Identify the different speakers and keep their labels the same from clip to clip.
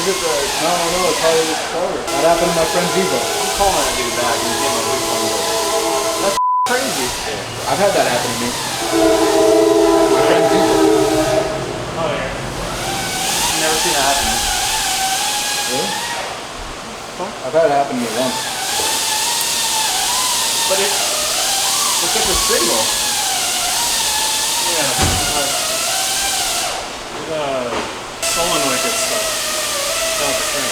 Speaker 1: it the...
Speaker 2: No, it's probably the starter. That happened to my friend Vivo.
Speaker 1: I'm calling that dude back and getting my refund. That's crazy.
Speaker 2: I've had that happen to me. My friend Vivo.
Speaker 1: Oh, yeah. I've never seen that happen.
Speaker 2: Really?
Speaker 1: Huh?
Speaker 2: I've had it happen to me once.
Speaker 1: But it's just a signal. Yeah. Solenoid gets stuck. That's the thing.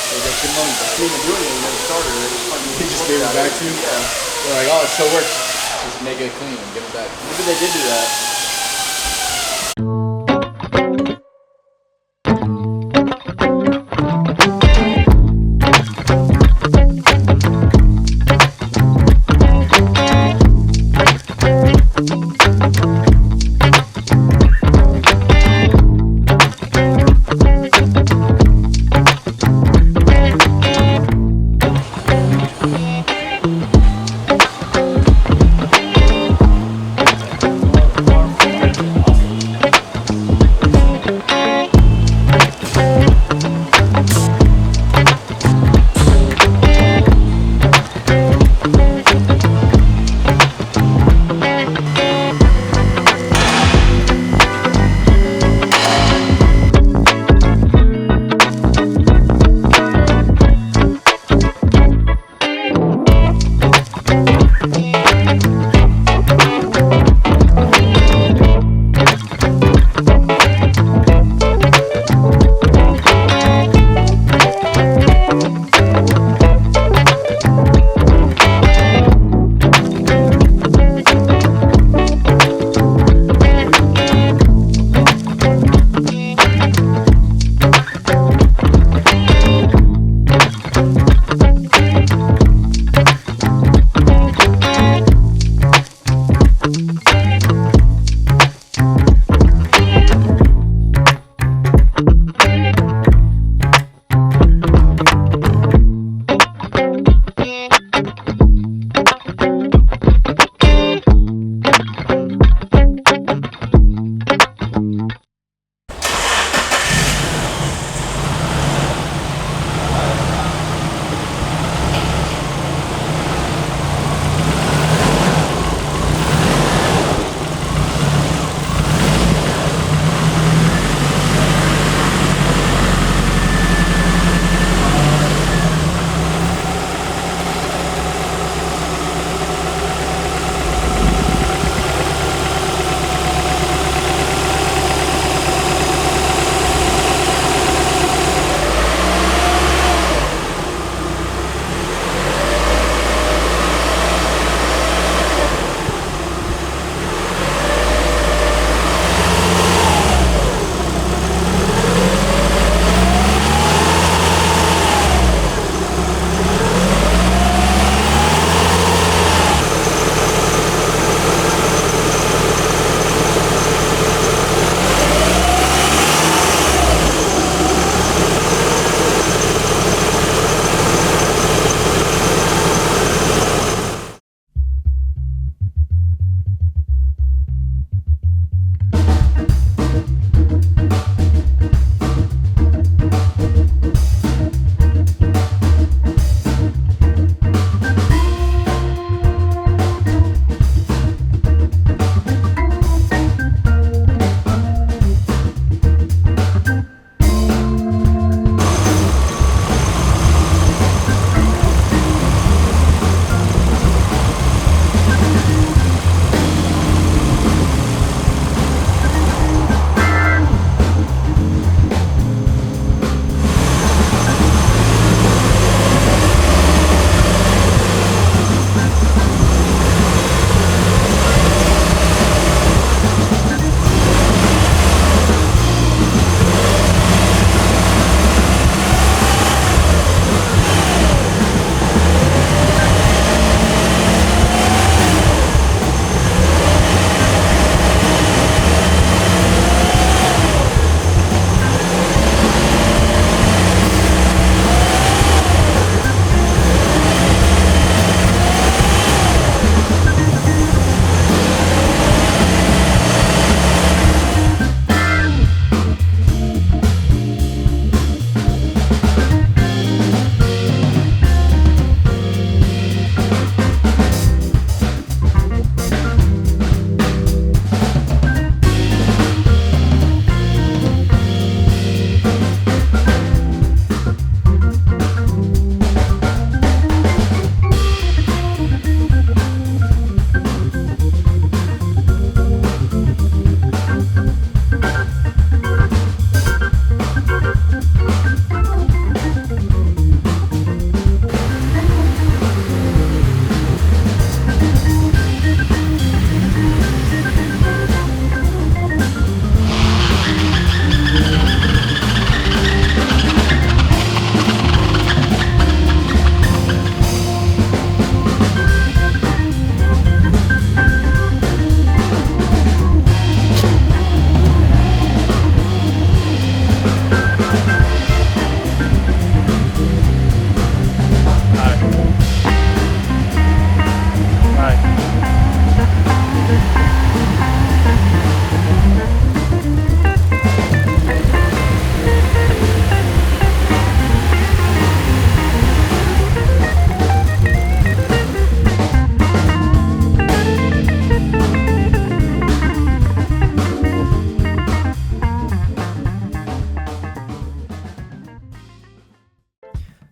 Speaker 2: They get your money back.
Speaker 1: Didn't even do anything when it started.
Speaker 2: They just gave it back to you?
Speaker 1: Yeah.
Speaker 2: They're like, oh, it still works. Just make it clean and give it back.
Speaker 1: Maybe they did do that.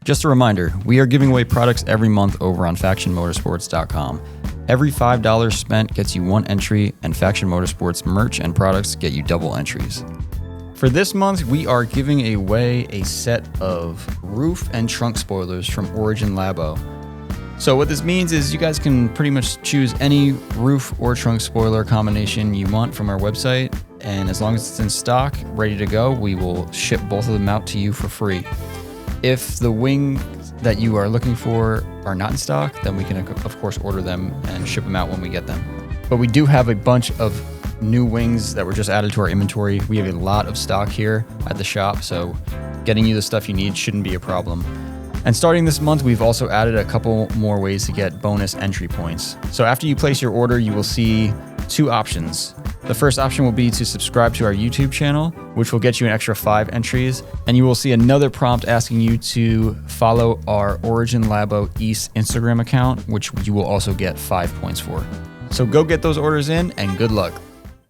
Speaker 3: Just a reminder, we are giving away products every month over on factionmotorsports.com. Every $5 spent gets you 1 entry, and Faction Motorsports merch and products get you double entries. For this month, we are giving away a set of roof and trunk spoilers from Origin Labo. So what this means is you guys can pretty much choose any roof or trunk spoiler combination you want from our website, and as long as it's in stock, ready to go, we will ship both of them out to you for free. If the wing that you are looking for are not in stock, then we can of course order them and ship them out when we get them. But we do have a bunch of new wings that were just added to our inventory. We have a lot of stock here at the shop, so getting you the stuff you need shouldn't be a problem. And starting this month, we've also added a couple more ways to get bonus entry points. So after you place your order, you will see 2 options. The first option will be to subscribe to our YouTube channel, which will get you an extra 5 entries. And you will see another prompt asking you to follow our Origin Labo East Instagram account, which you will also get 5 points for. So go get those orders in and good luck.